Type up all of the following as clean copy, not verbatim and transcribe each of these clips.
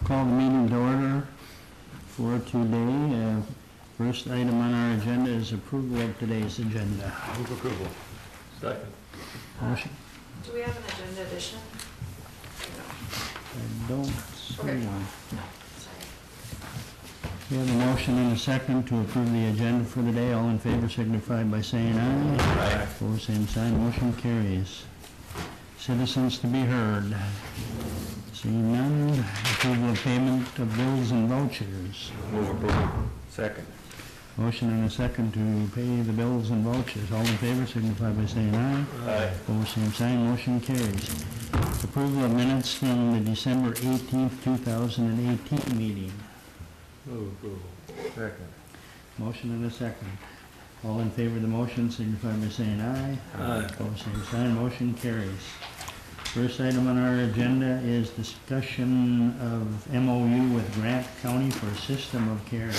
Call the meeting to order for today. First item on our agenda is approval of today's agenda. Move approval. Second. Motion? Do we have an agenda addition? I don't see Okay. one. Sorry. We have a motion and a second to approve the agenda for today. All in favor signify by saying aye. Aye. Opposed, same sign. Motion carries. Citizens to be heard. Seeing none, approval of payment of bills and vouchers. Move approval. Second. Motion and a second to pay the bills and vouchers. All in favor signify by saying aye. Aye. Opposed, same sign. Motion carries. Approval of minutes from the December 18th, 2018 meeting. Move approval. Second. Motion and a second. All in favor of the motion signify by saying aye. Aye. Opposed, same sign. Motion carries. First item on our agenda is discussion of MOU with Grant County for System of Care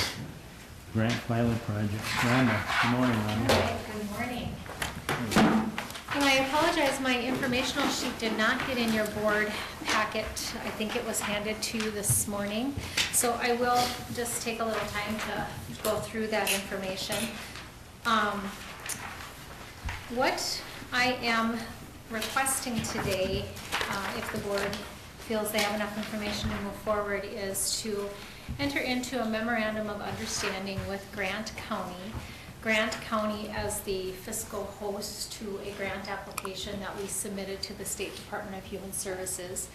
Grant Pilot Project. Rhonda, good morning, Rhonda. Hi, good morning. And I apologize, my informational sheet did not get in your board packet. I think it was handed to you this morning. So I will just take a little time to go through that information. What I am requesting today, if the board feels they have enough information to move forward, is to enter into a memorandum of understanding with Grant County. Grant County as the fiscal host to a grant application that we submitted to the State Department of Human Services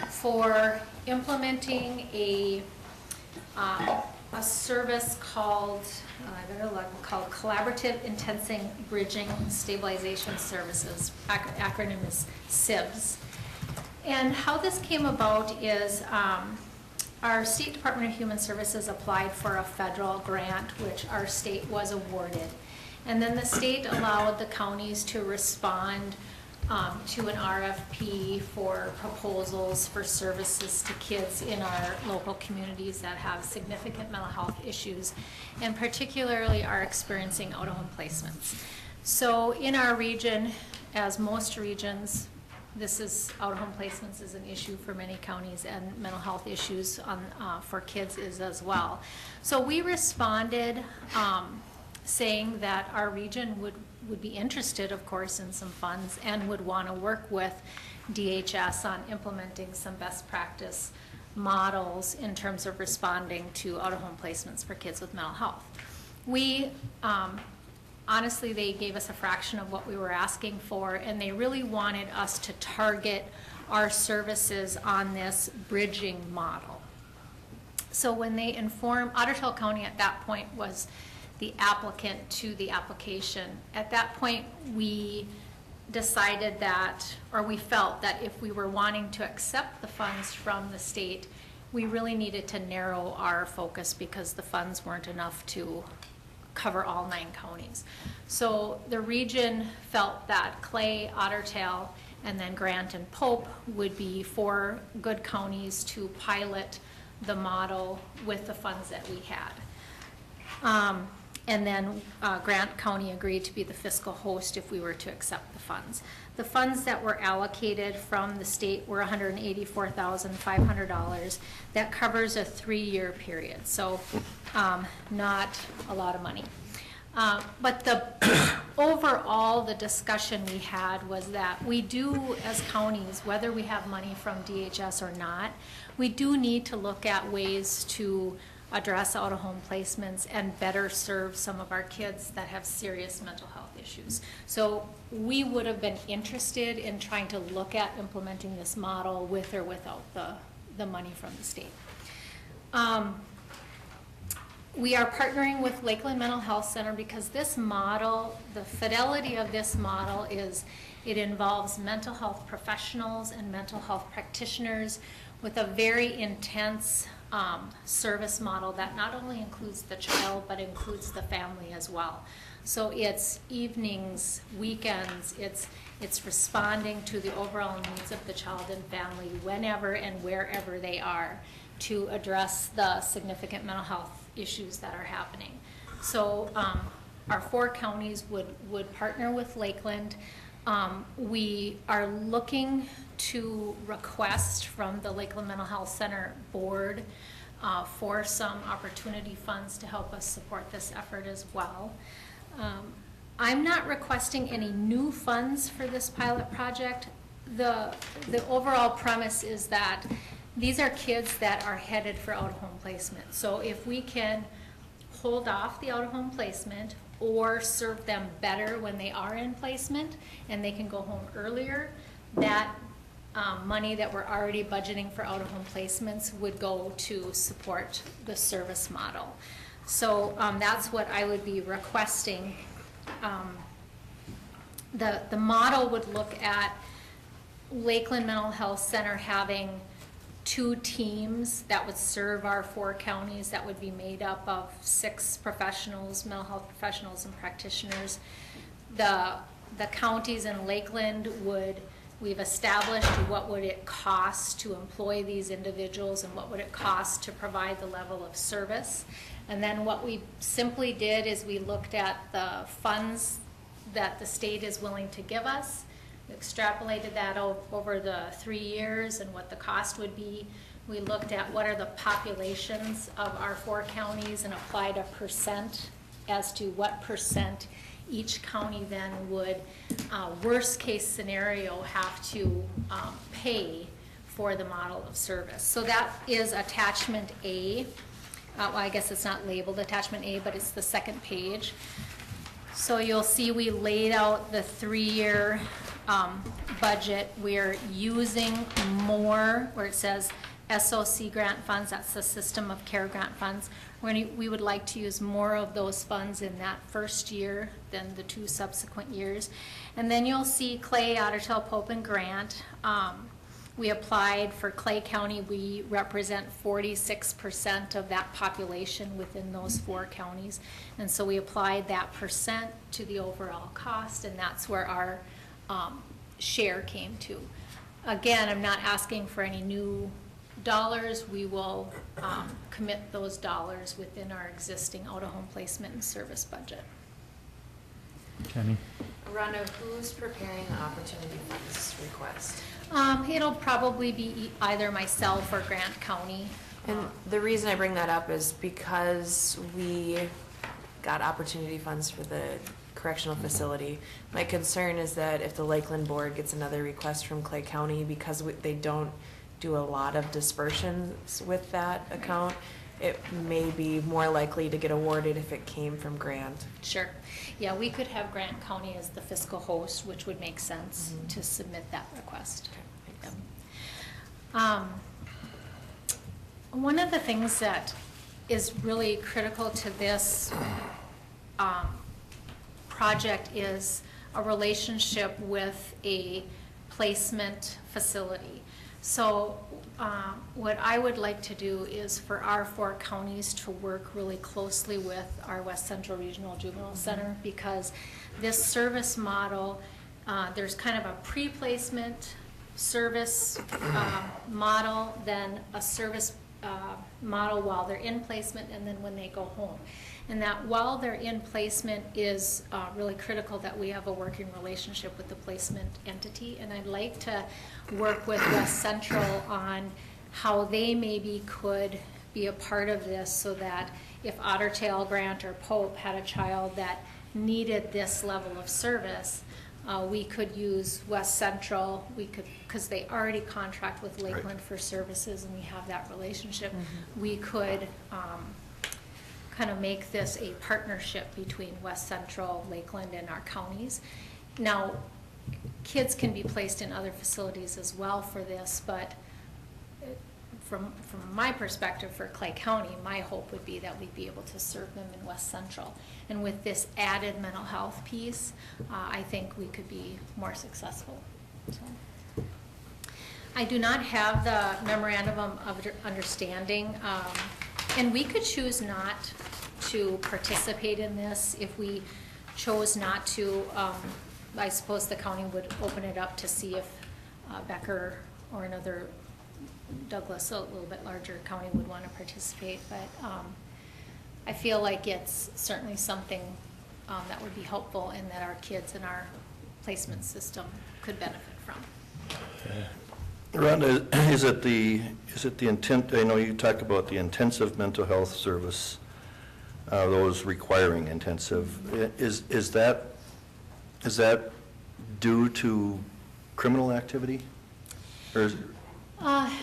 for implementing a service called, called Collaborative Intensive Bridging Stabilization Services. Acronym is SIBS. And how this came about is our State Department of Human Services applied for a federal grant, which our state was awarded. And then the state allowed the counties to respond to an RFP for proposals for services to kids in our local communities that have significant mental health issues and particularly are experiencing out-of-home placements. So in our region, as most regions, this is out-of-home placements is an issue for many counties, and mental health issues for kids is as well. So we responded saying that our region would be interested, of course, in some funds and would want to work with DHS on implementing some best practice models in terms of responding to out-of-home placements for kids with mental health. We honestly, they gave us a fraction of what we were asking for, and they really wanted us to target our services on this bridging model. So when they informed, Ottertail County at that point was the applicant to the application. At that point, we decided that, or we felt that if we were wanting to accept the funds from the state, we really needed to narrow our focus because the funds weren't enough to cover all 9 counties. So the region felt that Clay, Ottertail, and then Grant and Pope would be 4 good counties to pilot the model with the funds that we had. And then Grant County agreed to be the fiscal host if we were to accept the funds. The funds that were allocated from the state were $184,500. That covers a 3-year period, so not a lot of money. But the overall, the discussion we had was that we do, as counties, whether we have money from DHS or not, we do need to look at ways to address out-of-home placements and better serve some of our kids that have serious mental health issues. So we would have been interested in trying to look at implementing this model with or without the money from the state. We are partnering with Lakeland Mental Health Center because this model, the fidelity of this model is it involves mental health professionals and mental health practitioners with a very intense service model that not only includes the child but includes the family as well. So it's evenings, weekends, it's responding to the overall needs of the child and family whenever and wherever they are to address the significant mental health issues that are happening. So our 4 counties would partner with Lakeland. We are looking to request from the Lakeland Mental Health Center Board for some opportunity funds to help us support this effort as well. I'm not requesting any new funds for this pilot project. The overall premise is that these are kids that are headed for out-of-home placement. So if we can hold off the out-of-home placement or serve them better when they are in placement and they can go home earlier, that money that we're already budgeting for out-of-home placements would go to support the service model. So that's what I would be requesting. The model would look at Lakeland Mental Health Center having 2 teams that would serve our 4 counties that would be made up of 6 professionals, mental health professionals and practitioners. The counties in Lakeland we've established what would it cost to employ these individuals and what would it cost to provide the level of service. And then what we simply did is we looked at the funds that the state is willing to give us, extrapolated that over the 3 years and what the cost would be. We looked at what are the populations of our 4 counties and applied a percent as to what percent each county then would, worst case scenario, have to pay for the model of service. So that is attachment A. Well, I guess it's not labeled attachment A, but it's the second page. So you'll see we laid out the 3-year budget. We're using more, where it says SOC grant funds, that's the system of care grant funds. We would like to use more of those funds in that first year than the 2 subsequent years. And then you'll see Clay, Ottertail, Pope, and Grant. We applied for Clay County. We represent 46% of that population within those 4 counties. And so we applied that percent to the overall cost, and that's where our share came to. Again, I'm not asking for any new dollars. We will commit those dollars within our existing out-of-home placement and service budget. Kenny? Rhonda, who's preparing the opportunity funds request? It'll probably be either myself or Grant County. And the reason I bring that up is because we got opportunity funds for the correctional facility. My concern is that if the Lakeland board gets another request from Clay County, because they don't do a lot of dispersions with that account, it may be more likely to get awarded if it came from Grant. Sure. Yeah, we could have Grant County as the fiscal host, which would make sense to submit that request. Okay, thanks. One of the things that is really critical to this project is a relationship with a placement facility. So what I would like to do is for our 4 counties to work really closely with our West Central Regional Juvenile Center, because this service model, there's kind of a pre-placement service model, then a service model while they're in placement, and then when they go home. And that while they're in placement is really critical that we have a working relationship with the placement entity. And I'd like to work with West Central on how they maybe could be a part of this, so that if Ottertail, Grant, or Pope had a child that needed this level of service, we could use West Central. We could, because they already contract with Lakeland for services, and we have that relationship. We could kind of make this a partnership between West Central, Lakeland, and our counties. Now, kids can be placed in other facilities as well for this, but from my perspective for Clay County, my hope would be that we'd be able to serve them in West Central. And with this added mental health piece, I think we could be more successful. So, I do not have the memorandum of understanding, and we could choose not to participate in this. If we chose not to, I suppose the county would open it up to see if Becker or another Douglas, a little bit larger county, would want to participate. But I feel like it's certainly something that would be helpful, and that our kids and our placement system could benefit from. Rhonda, is it the intent, I know you talk about the intensive mental health service, those requiring intensive, is that due to criminal activity? Or is,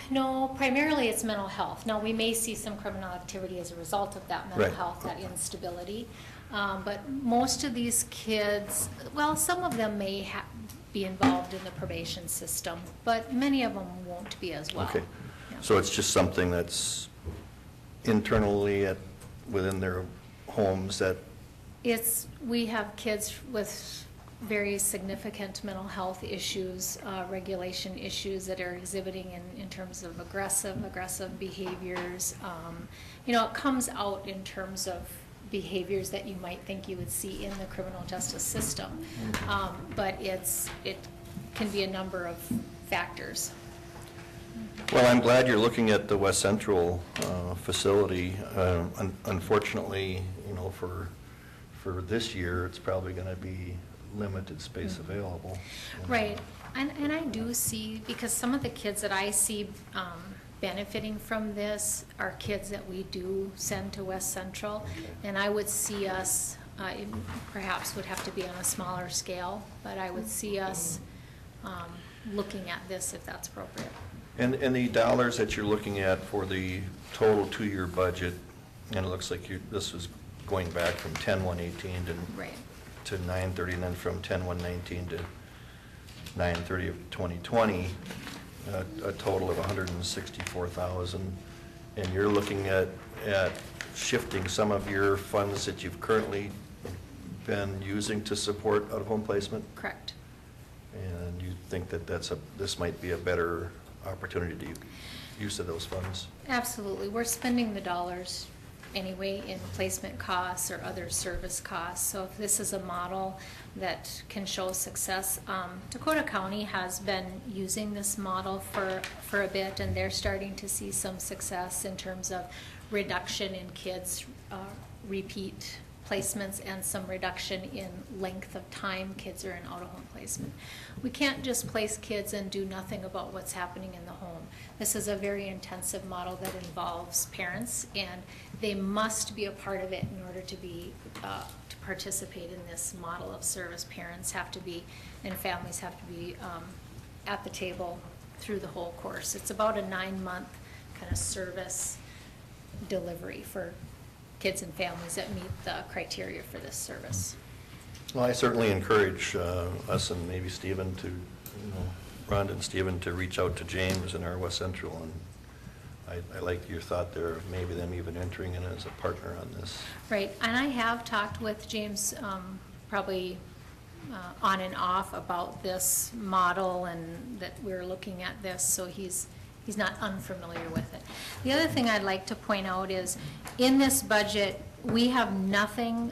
No, primarily it's mental health. Now, we may see some criminal activity as a result of that mental Right. health, that instability. But most of these kids, well, some of them may be involved in the probation system, but many of them won't be as well. okay, Yeah. so it's just something that's internally within their homes that, We have kids with very significant mental health issues, regulation issues that are exhibiting in terms of aggressive behaviors. It comes out in terms of behaviors that you might think you would see in the criminal justice system. But it can be a number of factors. well, I'm glad you're looking at the West Central facility. Unfortunately, for this year, it's probably going to be limited space available. Right, and I do see, because some of the kids that I see benefiting from this are kids that we do send to West Central, Okay. and I would see us, it perhaps would have to be on a smaller scale, but I would see us looking at this if that's appropriate. And the dollars that you're looking at for the total two-year budget, and it looks like this was going back from 10/118 Right. to 9/30, and then from 10/119 to 9/30 of 2020, a total of $164,000. And you're looking at shifting some of your funds that you've currently been using to support out-of-home placement? Correct. And you think that this might be a better opportunity to use of those funds? Absolutely. We're spending the dollars anyway in placement costs or other service costs. So if this is a model that can show success, Dakota County has been using this model for a bit, and they're starting to see some success in terms of reduction in kids' repeat placements and some reduction in length of time kids are in out-of-home placement. We can't just place kids and do nothing about what's happening in the home. This is a very intensive model that involves parents, and they must be a part of it in order to to participate in this model of service. Parents have to be, and families have to be at the table through the whole course. It's about a 9-month kind of service delivery for kids and families that meet the criteria for this service. Well, I certainly encourage us and maybe Stephen Rhonda and Stephen to reach out to James in our West Central, and I like your thought there of maybe them even entering in as a partner on this. Right, and I have talked with James probably on and off about this model and that we're looking at this, so he's not unfamiliar with it. The other thing I'd like to point out is in this budget, we have nothing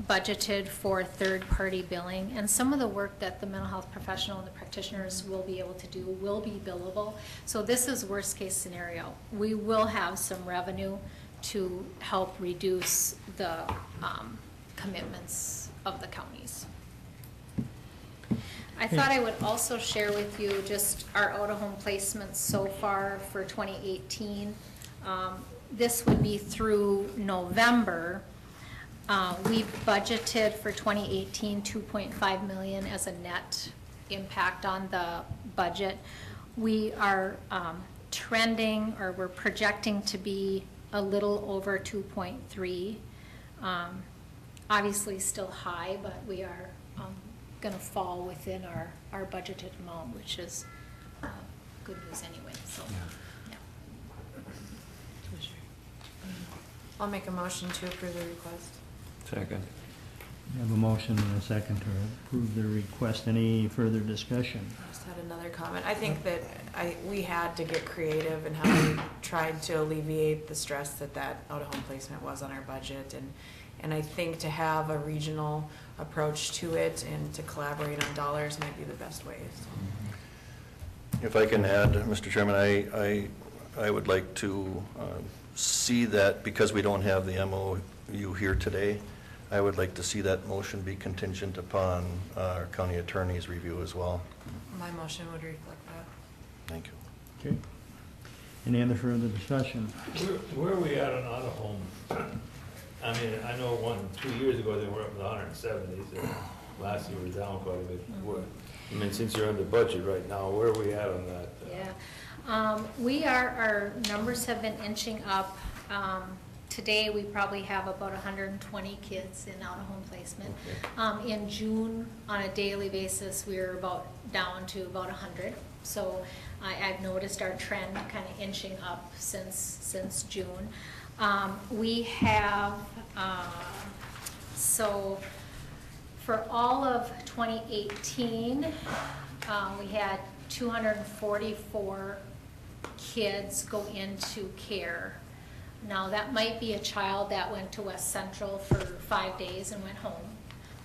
budgeted for third-party billing, and some of the work that the mental health professional and the practitioners will be able to do will be billable. So this is worst-case scenario. We will have some revenue to help reduce the commitments of the counties. I thought I would also share with you just our out-of-home placements so far for 2018. This would be through November. We budgeted for 2018 $2.5 million as a net impact on the budget. We are trending, or we're projecting to be a little over 2.3. Obviously still high, but we are going to fall within our budgeted amount, which is good news anyway, so. Yeah. I'll make a motion to approve the request. Second. We have a motion and a second to approve the request. Any further discussion? I just had another comment. I think that we had to get creative in how we tried to alleviate the stress that out-of-home placement was on our budget, and I think to have a regional approach to it and to collaborate on dollars might be the best way. If I can add, Mr. Chairman, I would like to see that, because we don't have the MOU here today, I would like to see that motion be contingent upon our county attorney's review as well. My motion would reflect that. Thank you. Okay. Any other further discussion? Where are we at on auto home? I mean, I know 2 years ago, they were up in the 170s, and last year was down quite a bit. I mean, since you're under budget right now, where are we at on that? Yeah, our numbers have been inching up. Today, we probably have about 120 kids in out-of-home placement. Okay. In June, on a daily basis, we were down to about 100. So I've noticed our trend kind of inching up since June. We have, so for all of 2018, we had 244 kids go into care. Now, that might be a child that went to West Central for 5 days and went home.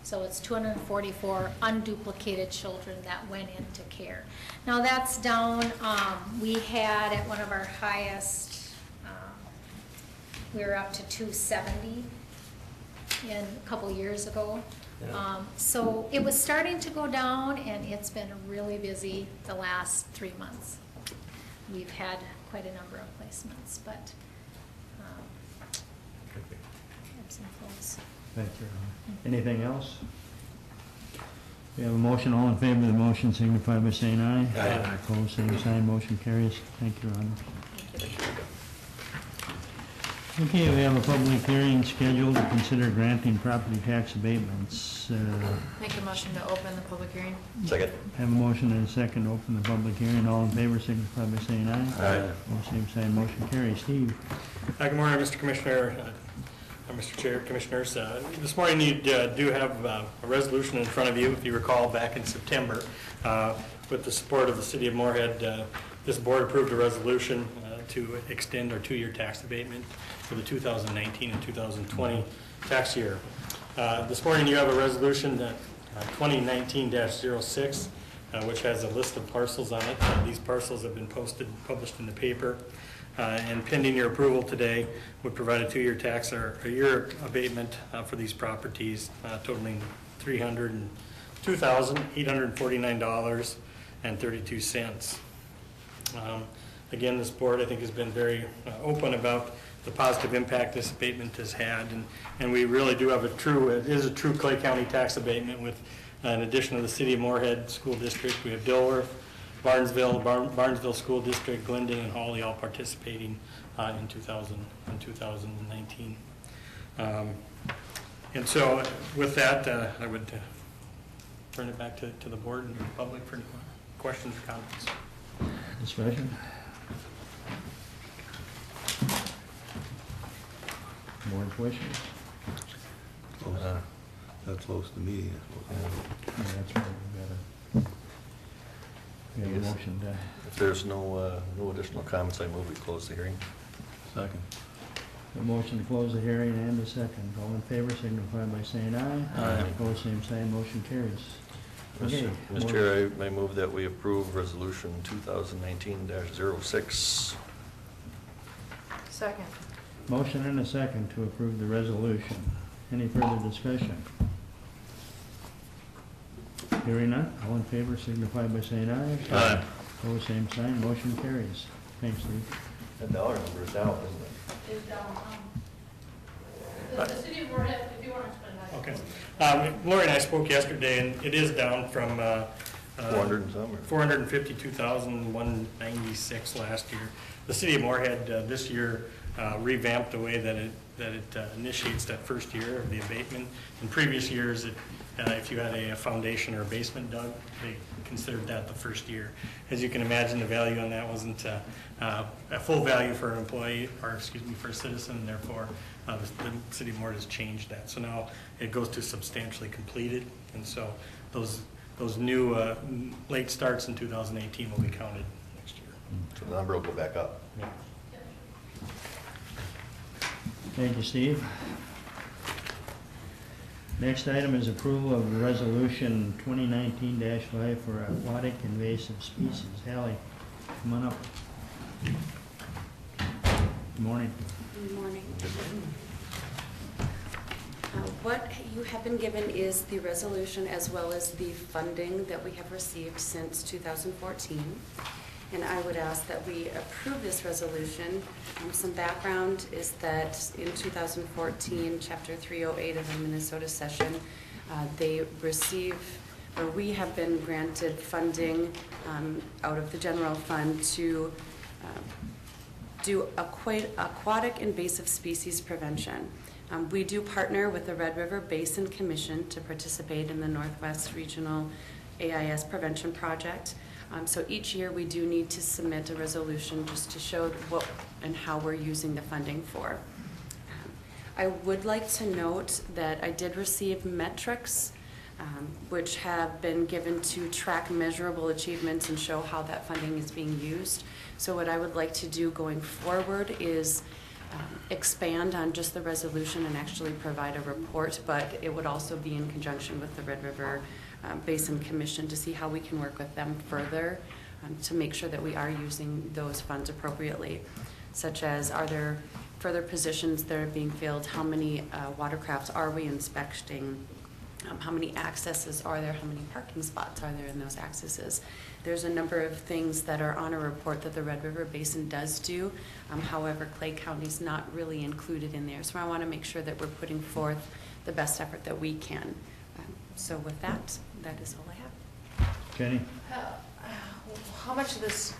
So it's 244 unduplicated children that went into care. Now, that's down, we had at one of our highest, we were up to 270 a couple years ago. Yeah. So it was starting to go down, and it's been really busy the last 3 months. We've had quite a number of placements, but ebbs and flows. Thank you. Anything else? We have a motion. All in favor of the motion signify by saying aye. Aye. Opposed, same sign. Motion carries. Thank you, Ron. Okay, we have a public hearing scheduled to consider granting property tax abatements. Make a motion to open the public hearing. Second. Have a motion and a second to open the public hearing. All in favor signify by saying aye. Aye. Opposed, same sign. Motion carries. Steve? Good morning, Mr. Commissioner, Mr. Chair, Commissioners. This morning you do have a resolution in front of you. If you recall, back in September, with the support of the City of Moorhead, this board approved a resolution to extend our 2-year tax abatement for the 2019 and 2020 tax year. This morning you have a resolution, 2019-06, which has a list of parcels on it. These parcels have been published in the paper. And pending your approval today, would provide a 2-year tax or a year abatement for these properties, totaling $302,849.32. Again, this board, I think, has been very open about the positive impact this abatement has had, and we really do have it is a true Clay County tax abatement with, in addition to the City of Moorhead School District, we have Dilworth, Barnesville School District, Glendon, and Hawley all participating in 2019. And so with that, I would turn it back to the board and the public for any questions or comments. Discussion? Board wishes? That's close to me. Yeah, that's right. We have a motion to, If there's no additional comments, I move we close the hearing. Second. a motion to close the hearing and a second. All in favor signify by saying aye. Aye. Opposed, same sign. Motion carries. Okay. Mr. Chair, I move that we approve resolution 2019-06. Second. Motion and a second to approve the resolution. Any further discussion? Hearing none, all in favor signify by saying aye. Aye. Opposed, same sign. Motion carries. Thanks, Lee. The dollar number is down, isn't it? Is down. The city of Moorhead, if you want to explain that. Okay. Lori and I spoke yesterday, and it is down from 400 and some, or? 452,196 last year. The City of Moorhead this year revamped the way that it initiates that first year of the abatement. In previous years, if you had a foundation or a basement dug, they considered that the first year. As you can imagine, the value on that wasn't a full value for an employee, or excuse me, for a citizen, and therefore the City of Moorhead has changed that. So now it goes to substantially completed, and so those new late starts in 2018 will be counted next year. So the number will go back up. Yeah. Thank you, Steve. Next item is approval of resolution 2019-5 for aquatic invasive species. Hallie, come on up. Good morning. Good morning. What you have been given is the resolution as well as the funding that we have received since 2014. And I would ask that we approve this resolution. Some background is that in 2014, Chapter 308 of the Minnesota session, we have been granted funding out of the general fund to do aquatic invasive species prevention. We do partner with the Red River Basin Commission to participate in the Northwest Regional AIS Prevention Project. So each year we do need to submit a resolution just to show what and how we're using the funding for. I would like to note that I did receive metrics which have been given to track measurable achievements and show how that funding is being used. So what I would like to do going forward is expand on just the resolution and actually provide a report, but it would also be in conjunction with the Red River Basin Commission to see how we can work with them further to make sure that we are using those funds appropriately, such as are there further positions that are being filled, how many watercrafts are we inspecting, how many accesses are there, how many parking spots are there in those accesses. There's a number of things that are on a report that the Red River Basin does do. However, Clay County's not really included in there. So I want to make sure that we're putting forth the best effort that we can. So with that, that is all I have. Jenny? How much of this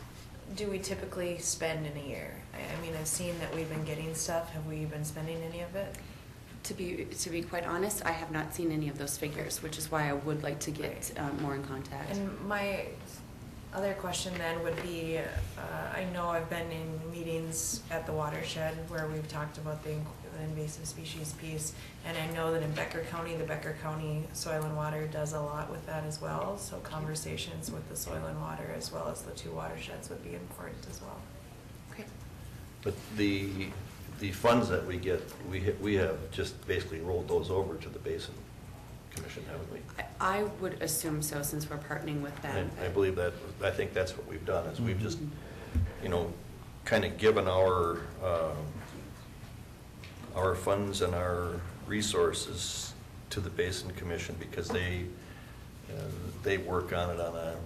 do we typically spend in a year? I mean, I've seen that we've been getting stuff. Have we been spending any of it? To be quite honest, I have not seen any of those figures, which is why I would like to get more in contact. And my other question then would be, I know I've been in meetings at the watershed where we've talked about the invasive species piece, and I know that in Becker County, the Becker County Soil and Water does a lot with that as well, so conversations with the Soil and Water as well as the two watersheds would be important as well. Okay. But the funds that we get, we have just basically rolled those over to the Basin Commission, haven't we? I would assume so, since we're partnering with them. I believe that, I think that's what we've done, is we've just, kind of given our funds and our resources to the Basin Commission, because they work on it on a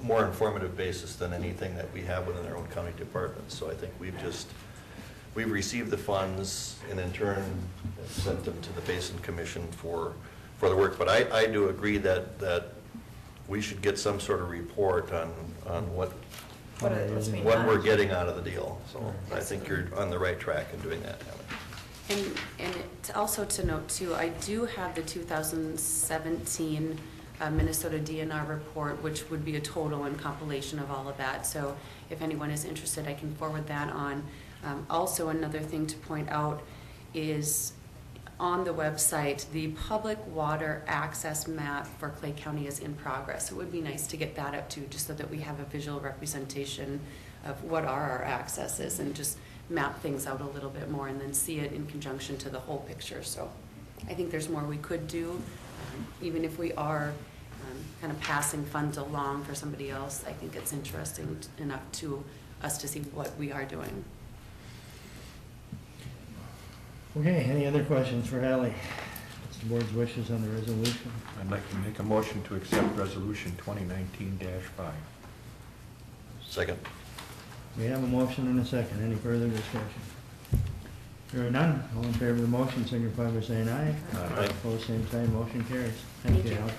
more informative basis than anything that we have within our own county departments. So I think we've received the funds and in turn sent them to the Basin Commission for the work. But I do agree that we should get some sort of report on what we're getting out of the deal. So I think you're on the right track in doing that, Helen. And also to note too, I do have the 2017 Minnesota DNR report, which would be a total and compilation of all of that. So if anyone is interested, I can forward that on. Also, another thing to point out is on the website, the public water access map for Clay County is in progress. It would be nice to get that up too, just so that we have a visual representation of what are our accesses and just map things out a little bit more and then see it in conjunction to the whole picture. So I think there's more we could do, even if we are kind of passing funds along for somebody else. I think it's interesting enough to us to see what we are doing. Okay, any other questions for Hallie? What's the board's wishes on the resolution? I'd like to make a motion to accept resolution 2019-5. Second. We have a motion and a second. Any further discussion? Hearing none, all in favor of the motion signify by saying aye. Aye. Opposed, same sign, motion carries. Thank you, Al.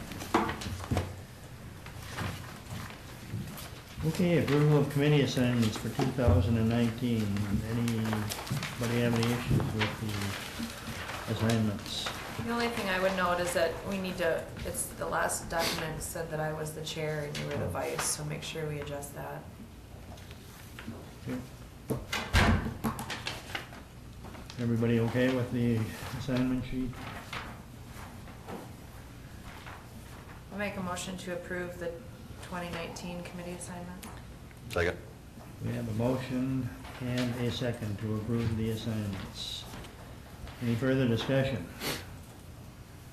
Okay, approval of committee assignments for 2019. Anybody have any issues with the assignments? The only thing I would note is that we need to, it's the last document said that I was the chair and you were the vice, so make sure we adjust that. Okay. Everybody okay with the assignment sheet? I'll make a motion to approve the 2019 committee assignment. Second. We have a motion and a second to approve the assignments. Any further discussion?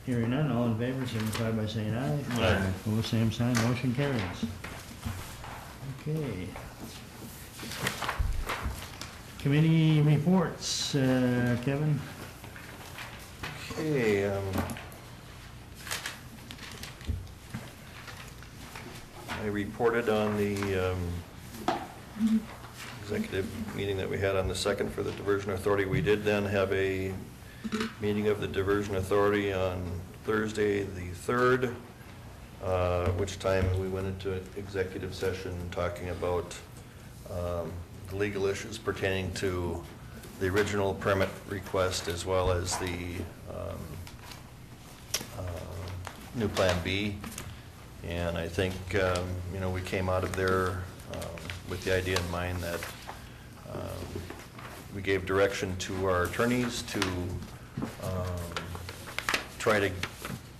Hearing none, all in favor signify by saying aye. Aye. Opposed, same sign, motion carries. Okay. Committee reports, Kevin? Okay, I reported on the executive meeting that we had on the 2nd for the Diversion Authority. We did then have a meeting of the Diversion Authority on Thursday, the 3rd, which time we went into executive session talking about the legal issues pertaining to the original permit request as well as the new Plan B. And I think, we came out of there with the idea in mind that we gave direction to our attorneys to try to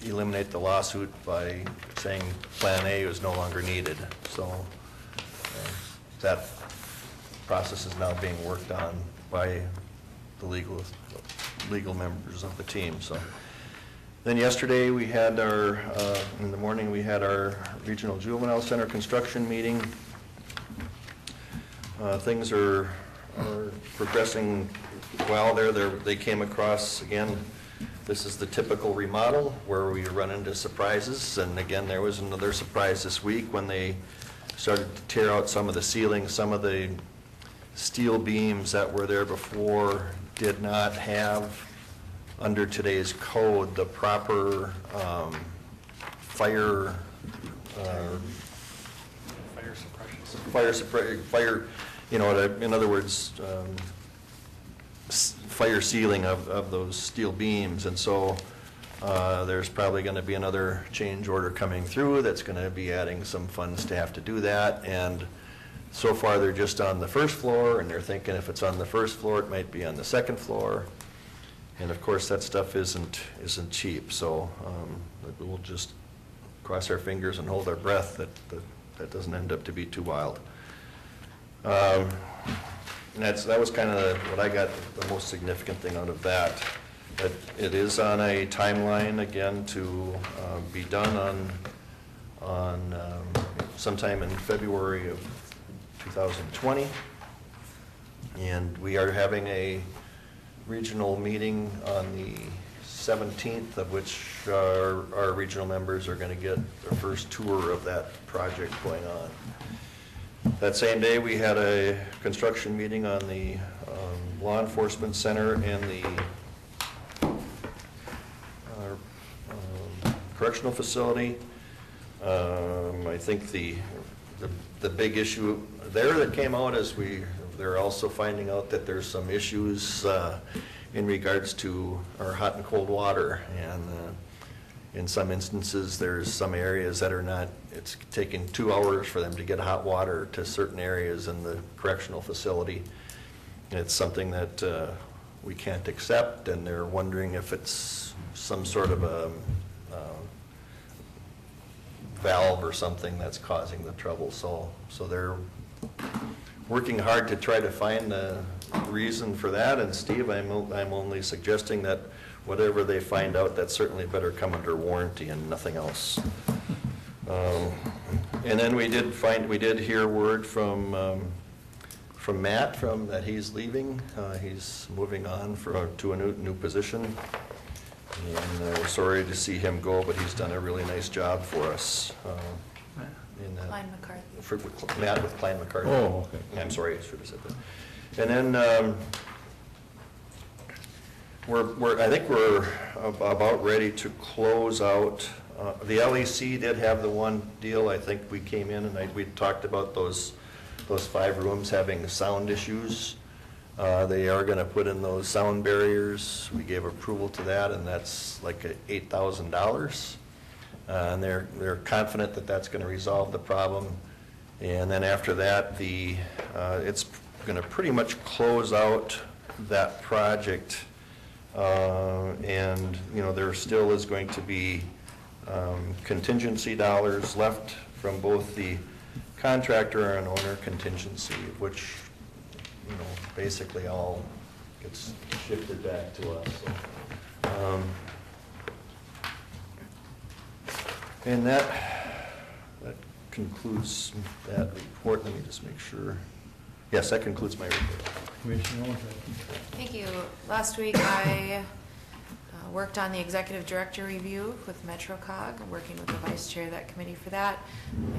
eliminate the lawsuit by saying Plan A is no longer needed. So that process is now being worked on by the legal members of the team. So then yesterday we had our, in the morning we had our Regional Juvenile Center construction meeting. Things are progressing well there. They came across, again, this is the typical remodel where we run into surprises. And again, there was another surprise this week when they started to tear out some of the ceilings. Some of the steel beams that were there before did not have, under today's code, the proper fire suppression. In other words, fire sealing of those steel beams. And so there's probably going to be another change order coming through that's going to be adding some funds to have to do that. And so far they're just on the first floor, and they're thinking if it's on the first floor, it might be on the second floor. And of course, that stuff isn't cheap. So we'll just cross our fingers and hold our breath that doesn't end up to be too wild. And that was kind of what I got the most significant thing out of that. But it is on a timeline again to be done on sometime in February of 2020. And we are having a regional meeting on the 17th, of which our regional members are going to get their first tour of that project going on. That same day, we had a construction meeting on the law enforcement center and the correctional facility. I think the big issue there that came out is they're also finding out that there's some issues in regards to our hot and cold water. And in some instances, there's some areas that are not, it's taking 2 hours for them to get hot water to certain areas in the correctional facility. It's something that we can't accept, and they're wondering if it's some sort of a valve or something that's causing the trouble. So they're working hard to try to find the reason for that. And Steve, I'm only suggesting that whatever they find out, that certainly better come under warranty and nothing else. And then we did hear word from Matt that he's leaving. He's moving on to a new position. And we're sorry to see him go, but he's done a really nice job for us. Klein McCarthy. Matt with Klein McCarthy. Oh, okay. I'm sorry, I should have said that. And then I think we're about ready to close out. The LEC did have the one deal. I think we came in and we talked about those 5 rooms having sound issues. They are going to put in those sound barriers. We gave approval to that, and that's like $8,000. And they're confident that that's going to resolve the problem. And then after that, it's going to pretty much close out that project. And there still is going to be contingency dollars left from both the contractor and owner contingency, which basically all gets shifted back to us. So, and that concludes that report. Let me just make sure. Yes, that concludes my report. Commissioner Olmsted. Thank you. Last week, I worked on the executive director review with MetroCog, working with the vice chair of that committee for that.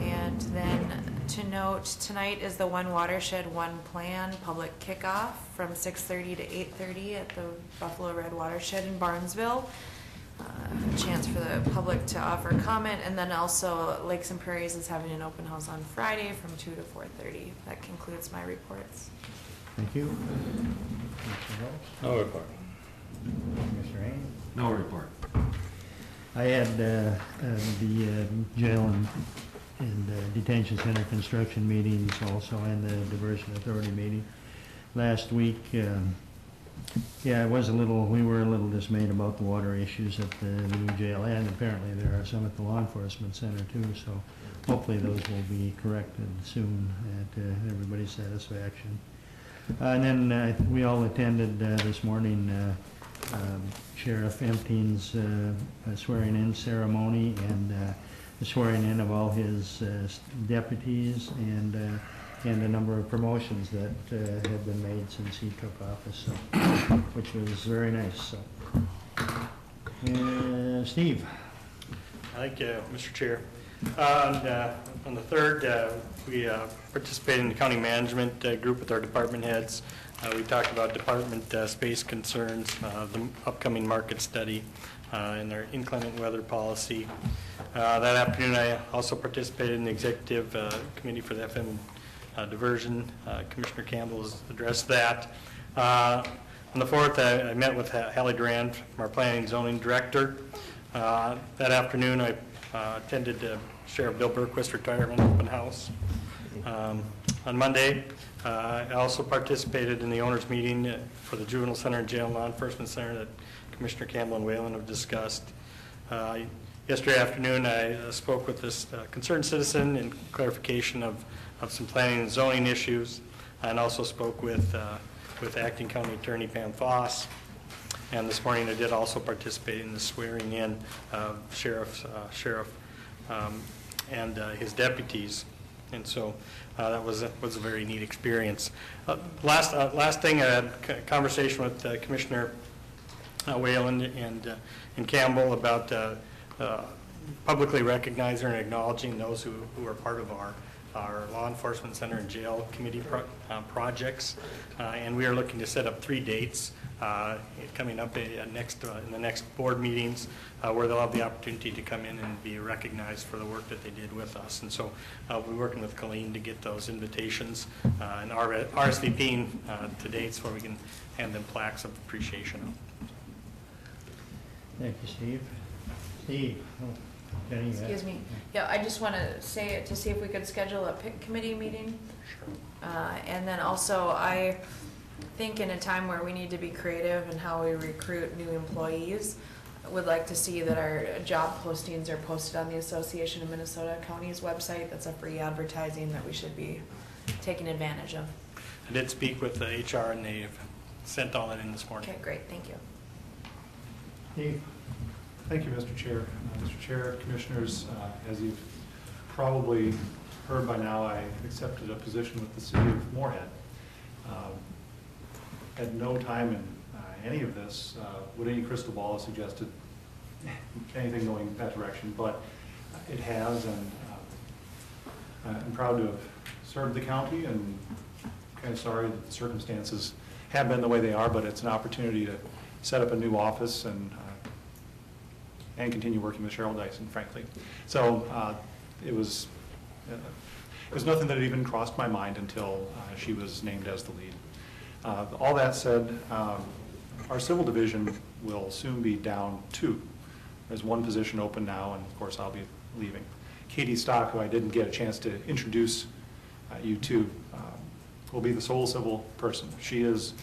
And then to note, tonight is the One Watershed, One Plan public kickoff from 6:30 to 8:30 at the Buffalo Red Watershed in Barnesville. A chance for the public to offer comment, and then also Lakes and Prairies is having an open house on Friday from 2 to 4:30. That concludes my reports. Thank you. Mr. Wells? No report. Mr. Haynes? No report. I had the jail and detention center construction meetings also, and the diversion authority meeting last week. Yeah, we were a little dismayed about the water issues at the new jail, and apparently there are some at the law enforcement center too, so hopefully those will be corrected soon at everybody's satisfaction. And then we all attended this morning Sheriff Empteen's swearing-in ceremony and the swearing in of all his deputies and a number of promotions that have been made since he took office, so, which was very nice. So, Steve. Thank you, Mr. Chair. On the 3rd, we participated in the county management group with our department heads. We talked about department space concerns, the upcoming market study, and their inclement weather policy. That afternoon, I also participated in the executive committee for the FM diversion. Commissioner Campbell has addressed that. On the 4th, I met with Hallie Durand, our planning and zoning director. That afternoon, I attended Sheriff Bill Berquist retirement open house. On Monday, I also participated in the owners meeting for the Juvenile Center and Jail Law Enforcement Center that Commissioner Campbell and Whalen have discussed. Yesterday afternoon, I spoke with this concerned citizen in clarification of some planning and zoning issues, and also spoke with Acting County Attorney Pam Foss. And this morning, I did also participate in the swearing in of sheriff and his deputies. And so that was a very neat experience. Last thing, I had a conversation with Commissioner Whalen and Campbell about publicly recognizing and acknowledging those who are part of our law enforcement center and jail committee projects. And we are looking to set up 3 dates coming up in the next board meetings where they'll have the opportunity to come in and be recognized for the work that they did with us. And so we'll be working with Colleen to get those invitations and RSVPing to dates where we can hand them plaques of appreciation. Thank you, Steve. Steve. Jenny, Excuse me. Yeah, I just want to say to see if we could schedule a PIC committee meeting. Sure. And then also, I think in a time where we need to be creative in how we recruit new employees, I would like to see that our job postings are posted on the Association of Minnesota Counties website. That's a free advertising that we should be taking advantage of. I did speak with the HR and they have sent all that in this morning. Okay, great. Thank you. Steve. Thank you, Mr. Chair. Mr. Chair, Commissioners, as you've probably heard by now, I accepted a position with the City of Moorhead. At no time in any of this would any crystal ball have suggested anything going that direction, but it has, and I'm proud to have served the county, and kind of sorry that the circumstances have been the way they are, but it's an opportunity to set up a new office and continue working with Cheryl Dyson, frankly. So it was nothing that had even crossed my mind until she was named as the lead. All that said, our civil division will soon be down 2. There's 1 position open now, and of course I'll be leaving. Katie Stock, who I didn't get a chance to introduce you to, will be the sole civil person. She is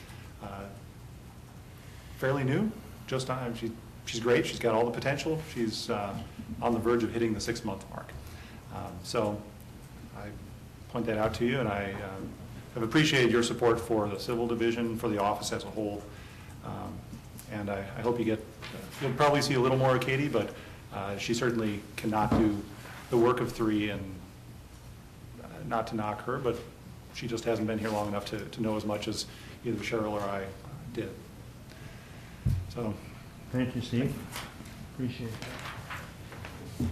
fairly new, just on, she's great, she's got all the potential, she's on the verge of hitting the 6-month mark. So I point that out to you, and I have appreciated your support for the civil division, for the office as a whole, and I hope you you'll probably see a little more of Katie, but she certainly cannot do the work of 3, and not to knock her, but she just hasn't been here long enough to know as much as either Cheryl or I did. So, Thank you, Steve. Appreciate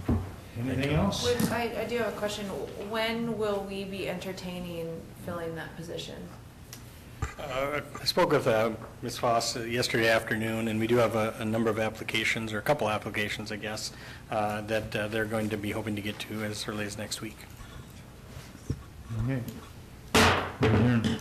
that. Anything else? I do have a question. When will we be entertaining filling that position? I spoke with Ms. Foss yesterday afternoon, and we do have a number of applications, or a couple applications, I guess, that they're going to be hoping to get to as early as next week. Okay. Adjourned.